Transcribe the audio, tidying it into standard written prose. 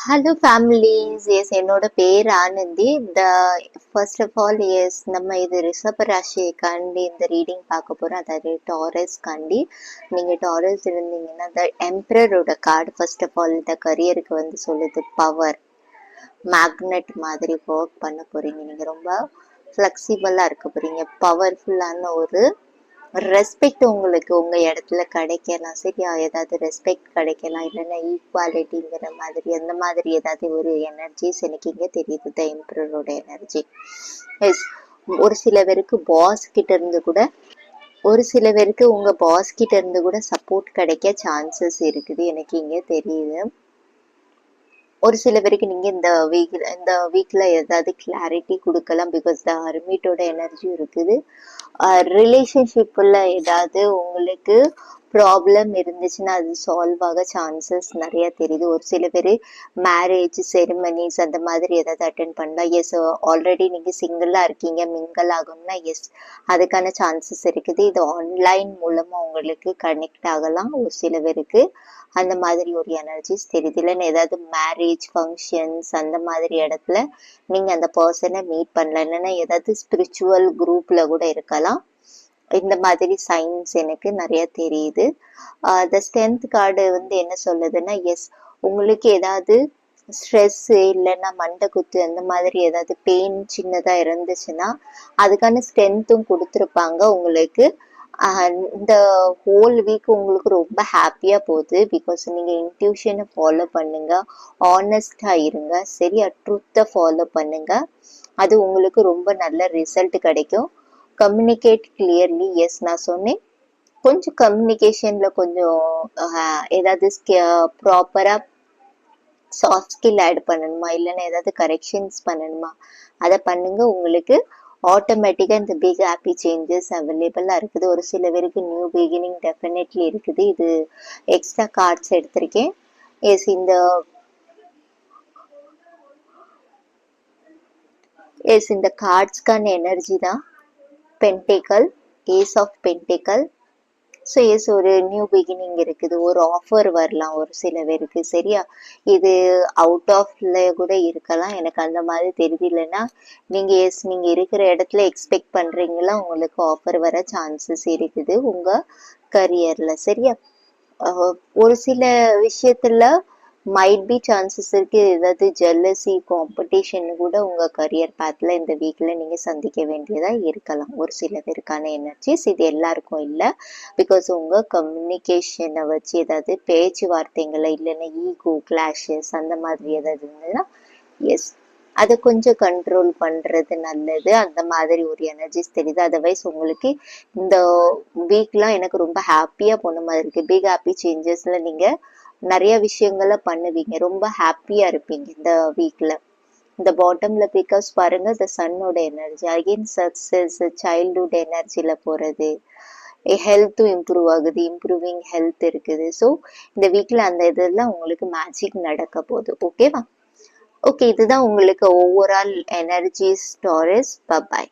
Hello families. Yes, என்னோட பேர் Anandhi. First of all, yes, நம்ம இது ரிஷப ராசிக்காண்டி இந்த ரீடிங் பார்க்க போகிறோம். அதாவது டாரஸ் காண்டி. நீங்கள் டாரஸ் இருந்தீங்கன்னா த எம்ப்ரரோட கார்டு ஃபர்ஸ்ட் ஆஃப் ஆல் இந்த கரியருக்கு வந்து சொல்லுது பவர். மேக்னெட் மாதிரி ஒர்க் பண்ண போகிறீங்க. நீங்கள் ரொம்ப ஃப்ளெக்சிபிளாக இருக்க போகிறீங்க. பவர்ஃபுல்லான ஒரு ரெஸ்பெக்ட் உங்களுக்கு உங்க இடத்துல கிடைக்கலாம். சரியா? ஏதாவது ரெஸ்பெக்ட் கிடைக்கலாம், இல்லைன்னா ஈக்குவாலிட்டிங்கிற மாதிரி அந்த மாதிரி ஏதாவது ஒரு எனர்ஜிஸ் எனக்கு இங்க தெரியுது. த எம்பரரோட எனர்ஜி. எஸ், ஒரு சில பேருக்கு பாஸ் கிட்ட இருந்து கூட உங்க பாஸ் கிட்ட இருந்து கூட சப்போர்ட் கிடைக்க சான்சஸ் இருக்குது எனக்கு இங்க தெரியுது. ஒரு சில பேருக்கு நீங்க இந்த வீக்ல ஏதாவது கிளாரிட்டி கொடுக்கலாம். பிகாஸ் த ஹர்மிட்டோட எனர்ஜி இருக்குது. ரிலேஷன்ஷிப்ல ஏதாவது உங்களுக்கு ப்ராப்ளம் இருந்துச்சுன்னா அது சால்வ் ஆக சான்சஸ் நிறைய தெரியுது. ஒரு சில பேர் மேரேஜ் செரிமனிஸ் அந்த மாதிரி ஏதாவது அட்டென்ட் பண்ணலாம். எஸ், ஆல்ரெடி நீங்க சிங்கிளா இருக்கீங்க, மிங்கிள் ஆகணும்னா எஸ், அதுக்கான சான்சஸ் இருக்குது. இது ஆன்லைன் மூலமா உங்களுக்கு கனெக்ட் ஆகலாம் ஒரு சில பேருக்கு. அந்த மாதிரி ஒரு எனர்ஜிஸ் தெரியுது. இல்லைன்னு ஏதாவது மேரேஜ் ஃபங்க்ஷன்ஸ் அந்த மாதிரி இடத்துல நீங்க அந்த பர்சனை மீட் பண்ணலாம். இல்லைன்னா ஏதாவது ஸ்பிரிச்சுவல் குரூப்ல கூட இருக்கலாம். இந்த மாதிரி சைன்ஸ் எனக்கு நிறைய தெரியுது. த ஸ்ட்ரென்த் கார்டு வந்து என்ன சொல்லுதுன்னா, எஸ், உங்களுக்கு ஏதாவது ஸ்ட்ரெஸ் இல்லைன்னா மண்டை குத்து அந்த மாதிரி ஏதாவது பெயின் சின்னதா இருந்துச்சுன்னா அதுக்கான ஸ்ட்ரென்த்தும் கொடுத்துருப்பாங்க உங்களுக்கு. இந்த ஹோல் வீக் உங்களுக்கு ரொம்ப ஹாப்பியா போகுது. பிகாஸ் நீங்க இன்ட்யூஷனை ஃபாலோ பண்ணுங்க, ஆனஸ்டா இருங்க, சரியா? ட்ரூத்தை ஃபாலோ பண்ணுங்க. அது உங்களுக்கு ரொம்ப நல்ல ரிசல்ட் கிடைக்கும். Communicate clearly. எஸ், நான் சொன்னேன் கொஞ்சம் கம்யூனிகேஷன்ல கொஞ்சம் ஏதாவது ப்ராப்பரா சாஃப்ட் ஸ்கில் ஆட் பண்ணணுமா, இல்லைன்னா ஏதாவது கரெக்ஷன்ஸ் பண்ணணுமா, அதை பண்ணுங்க. உங்களுக்கு ஆட்டோமேட்டிக்கா இந்த பிக் ஹாப்பி சேஞ்சஸ் அவைலபிளா இருக்குது. ஒரு சில பேருக்கு நியூ பிகினிங் டெஃபினெட்லி இருக்குது. இது எக்ஸ்ட்ரா கார்ட்ஸ் எடுத்திருக்கேன். எஸ், இந்த கார்ட்ஸ்க்கான எனர்ஜி தான் பென்டேக்கல், ஏஸ் ஆஃப் பென்டேக்கல். ஸோ எஸ், ஒரு நியூ பிகினிங் இருக்குது. ஒரு ஆஃபர் வரலாம் ஒரு சில பேருக்கு, சரியா? இது அவுட் ஆஃப்ல கூட இருக்கலாம், எனக்கு அந்த மாதிரி தெரியுது. இல்லைன்னா நீங்க இருக்கிற இடத்துல எக்ஸ்பெக்ட் பண்றீங்களா, உங்களுக்கு ஆஃபர் வர சான்சஸ் இருக்குது உங்க கரியர்ல, சரியா? ஒரு சில விஷயத்துல மைட் பி சான்சஸ் இருக்கு. ஏதாவது ஜெல்லசி காம்படிஷன் கூட உங்க கரியர் பாத்ல இந்த வீக்ல நீங்க சந்திக்க வேண்டியதா இருக்கலாம். ஒரு சில பேருக்கான எனர்ஜிஸ், இது எல்லாருக்கும் இல்லை. பிகாஸ் உங்க கம்யூனிகேஷனை வச்சு ஏதாவது பேச்சுவார்த்தைகளை இல்லைன்னா ஈகோ கிளாஷஸ் அந்த மாதிரி ஏதாவது இருந்ததுன்னா எஸ், அதை கொஞ்சம் கண்ட்ரோல் பண்றது நல்லது. அந்த மாதிரி ஒரு எனர்ஜிஸ் தெரியுது. அதர்வைஸ் உங்களுக்கு இந்த வீக்லாம் எனக்கு ரொம்ப ஹாப்பியா போன மாதிரி இருக்கு. பிக் ஹாப்பி சேஞ்சஸ்ல நீங்க நிறைய விஷயங்களை பண்ணுவீங்க, ரொம்ப ஹாப்பியா இருப்பீங்க இந்த வீக்ல. இந்த பாட்டம்ல பிகாஸ் பாருங்க, த சன்னோட எனர்ஜி அகெயின் சக்சஸ், சைல்ட்ஹுட் எனர்ஜில போறது, ஹெல்த்தும் இம்ப்ரூவ் ஆகுது, இம்ப்ரூவிங் ஹெல்த் இருக்குது. ஸோ இந்த வீக்ல அந்த இதெல்லாம் உங்களுக்கு மேஜிக் நடக்க போகுது. ஓகேவா? ஓகே, இதுதான் உங்களுக்கு ஓவரால் எனர்ஜிஸ் டாரஸ். பை.